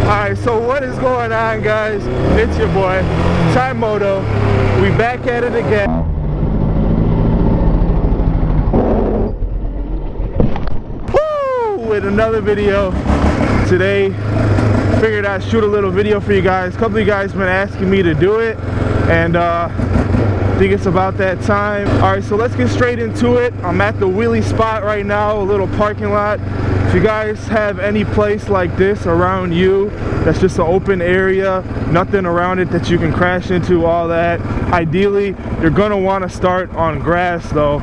Alright, so what is going on, guys? It's your boy, Time Moto. We back at it again. Woo! With another video. Today, figured I'd shoot a little video for you guys. A couple of you guys been asking me to do it, and I think it's about that time. Alright, so let's get straight into it. I'm at the wheelie spot right now, a little parking lot. If you guys have any place like this around you that's just an open area, nothing around it that you can crash into, all that, ideally you're gonna want to start on grass though,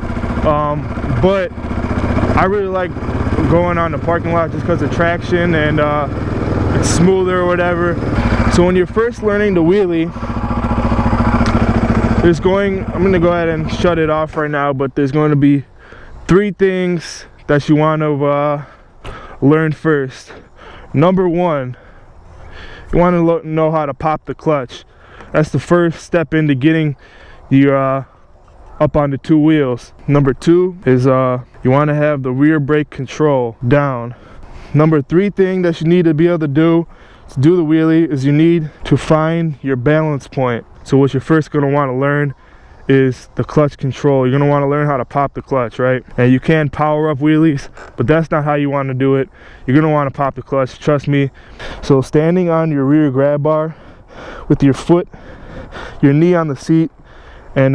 but I really like going on the parking lot just because of traction and it's smoother or whatever. So when you're first learning the wheelie, I'm gonna go ahead and shut it off right now, but there's going to be 3 things that you want to learn first. Number 1, you want to know how to pop the clutch. That's the first step into getting you up on the 2 wheels. Number 2 is you want to have the rear brake control down. Number 3 thing that you need to be able to do the wheelie is you need to find your balance point. So what you're first going to want to learn is the clutch control. You're going to want to learn how to pop the clutch, right? And you can power up wheelies, but that's not how you want to do it. You're going to want to pop the clutch, trust me. So standing on your rear grab bar with your foot, your knee on the seat, and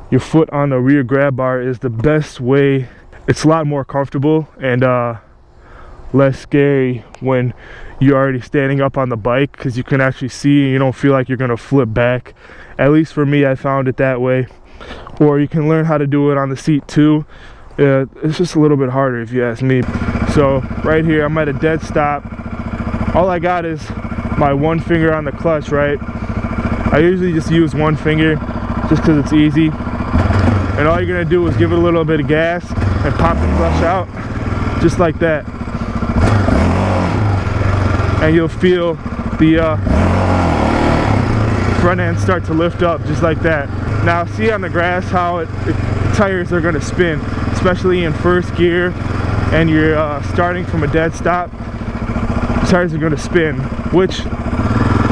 your foot on the rear grab bar is the best way. It's a lot more comfortable and less scary when you're already standing up on the bike, because you can actually see and you don't feel like you're gonna flip back. At least for me, I found it that way. Or you can learn how to do it on the seat too. It's just a little bit harder if you ask me. So right here, I'm at a dead stop. All I got is my 1 finger on the clutch, right? I usually just use 1 finger just because it's easy. And all you're gonna do is give it a little bit of gas and pop the clutch out, just like that. And you'll feel the front end start to lift up just like that. Now see on the grass how the tires are going to spin, especially in first gear and you're starting from a dead stop. The tires are going to spin, which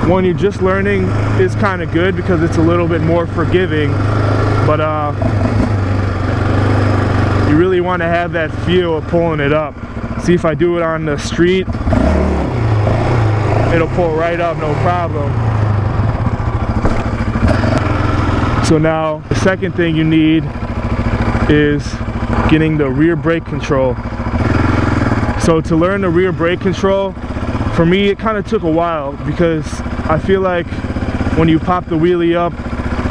when you're just learning is kind of good because it's a little bit more forgiving, but you really want to have that feel of pulling it up. See, if I do it on the street, it'll pull right up, no problem. So now the second thing you need is getting the rear brake control. So to learn the rear brake control, for me it kind of took a while, because I feel like when you pop the wheelie up,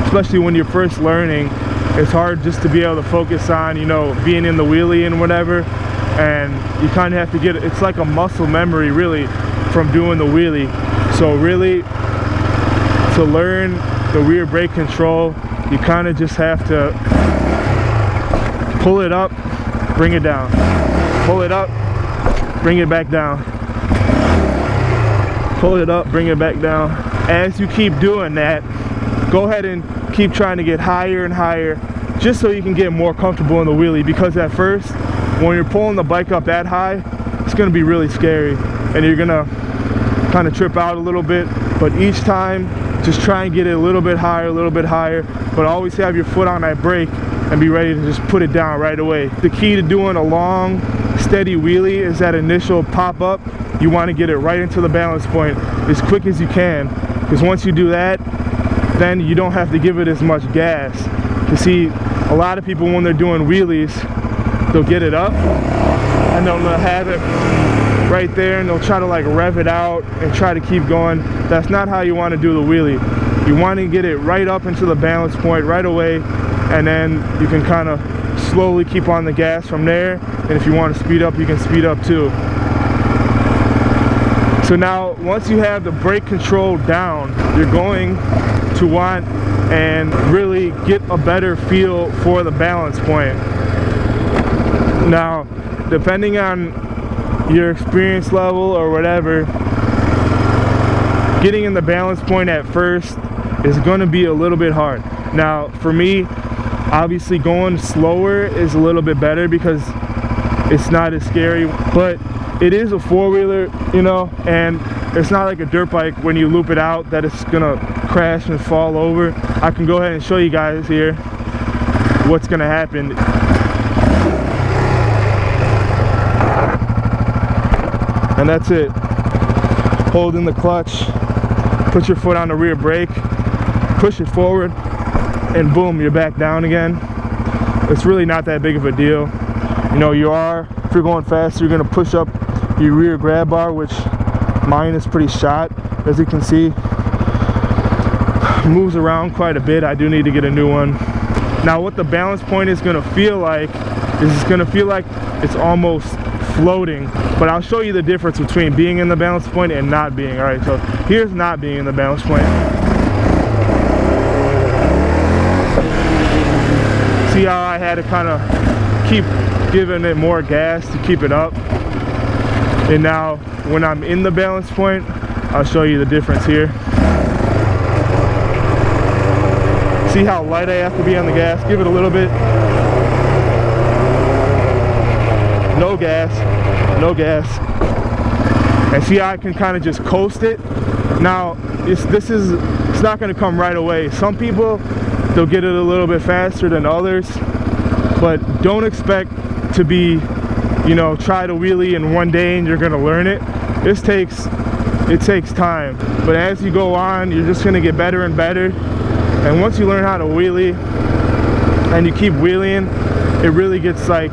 especially when you're first learning, it's hard just to be able to focus on, you know, being in the wheelie and whatever, and you kind of have to get it's like a muscle memory really from doing the wheelie. So really, to learn the rear brake control, you kind of just have to pull it up, bring it down, pull it up, bring it back down, pull it up, bring it back down. As you keep doing that, go ahead and keep trying to get higher and higher, just so you can get more comfortable in the wheelie, because at first when you're pulling the bike up that high, it's going to be really scary and you're gonna kind of trip out a little bit. But each time, just try and get it a little bit higher, but always have your foot on that brake and be ready to just put it down right away. The key to doing a long, steady wheelie is that initial pop up. You want to get it right into the balance point as quick as you can, because once you do that, then you don't have to give it as much gas. You see, a lot of people when they're doing wheelies, they'll get it up and they'll have it right there and they'll try to like rev it out and try to keep going. That's not how you want to do the wheelie. You want to get it right up into the balance point right away, and then you can kind of slowly keep on the gas from there, and if you want to speed up, you can speed up too. So now once you have the brake control down, you're going to want and really get a better feel for the balance point. Now depending on your experience level or whatever, getting in the balance point at first is going to be a little bit hard. Now for me, obviously going slower is a little bit better because it's not as scary, but it is a four-wheeler, you know, and it's not like a dirt bike when you loop it out that it's gonna crash and fall over. I can go ahead and show you guys here what's gonna happen. And that's it. Hold in the clutch, put your foot on the rear brake, push it forward, and boom, you're back down again. It's really not that big of a deal. You know, if you're going faster, you're gonna push up your rear grab bar, which mine is pretty shot, as you can see. Moves around quite a bit. I do need to get a new one. Now what the balance point is gonna feel like is it's gonna feel like it's almost floating, but I'll show you the difference between being in the balance point and not being. All right, so here's not being in the balance point. See how I had to kind of keep giving it more gas to keep it up? And now when I'm in the balance point, I'll show you the difference here. See how light I have to be on the gas? Give it a little bit. No gas, no gas. And see how I can kind of just coast it? Now, it's not gonna come right away. Some people, they'll get it a little bit faster than others, but don't expect to be, you know, try to wheelie in one day and you're gonna learn it. It takes time, but as you go on, you're just gonna get better and better. And once you learn how to wheelie and you keep wheeling, it really gets like,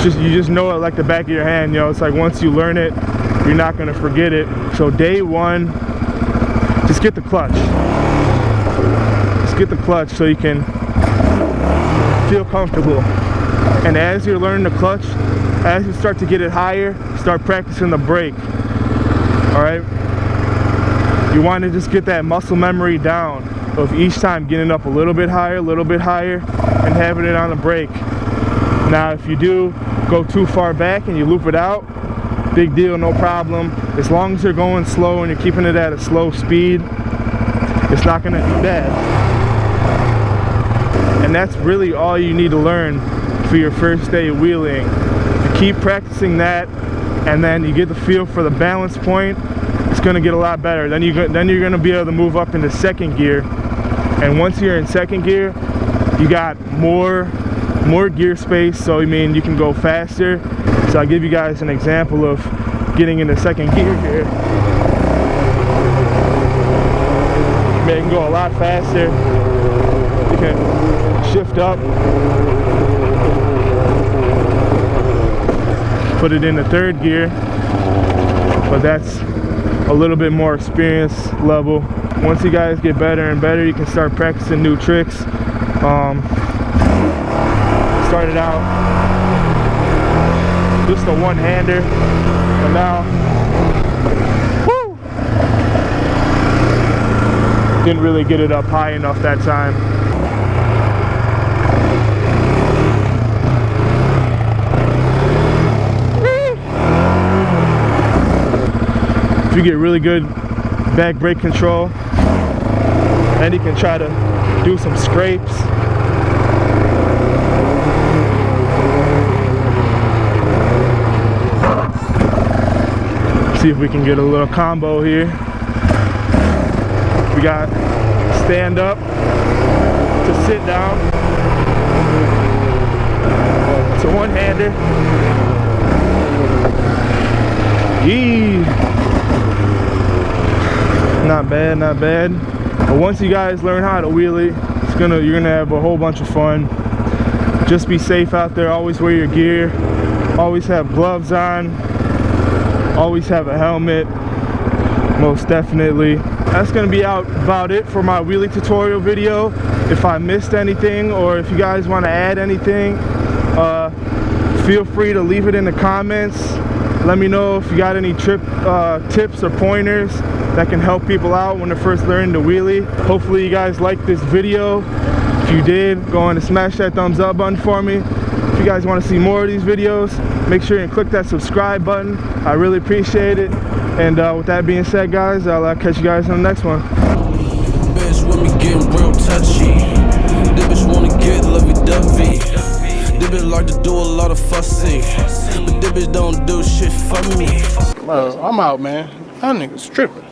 you just know it like the back of your hand. You know, it's like once you learn it, you're not gonna forget it. So day one, just get the clutch. Just get the clutch so you can feel comfortable. And as you're learning the clutch, as you start to get it higher, start practicing the brake. All right? You want to just get that muscle memory down of each time getting up a little bit higher, and having it on the brake. Now, if you do go too far back and you loop it out, big deal, no problem. As long as you're going slow and you're keeping it at a slow speed, it's not going to be bad. And that's really all you need to learn for your first day of wheeling. If you keep practicing that, and then you get the feel for the balance point, it's going to get a lot better. Then you're going to be able to move up into second gear. And once you're in second gear, you got more gear space, so I mean you can go faster. So I'll give you guys an example of getting into second gear here. You can go a lot faster. You can shift up, put it into third gear, but that's a little bit more experience level. Once you guys get better and better, you can start practicing new tricks. Started out just a one-hander, and now, woo! Didn't really get it up high enough that time. If you get really good back brake control, and you can try to do some scrapes. See if we can get a little combo here. We got stand up to sit down. It's a one-hander. Yee! Not bad, not bad. But once you guys learn how to wheelie, you're gonna have a whole bunch of fun. Just be safe out there. Always wear your gear. Always have gloves on. Always have a helmet. Most definitely. That's gonna be about it for my wheelie tutorial video. If I missed anything, or if you guys want to add anything, feel free to leave it in the comments. Let me know if you got any tips or pointers that can help people out when they're first learning to wheelie. Hopefully you guys liked this video. If you did, go on and smash that thumbs up button for me. If you guys want to see more of these videos, make sure you click that subscribe button. I really appreciate it. And with that being said, guys, I'll catch you guys on the next one. Bitch, when we get real touchy, the bitch wanna get lovey-dovey. This bitch like to do a lot of fussing, but this bitch don't do shit for me. Bro, I'm out, man. That nigga's tripping.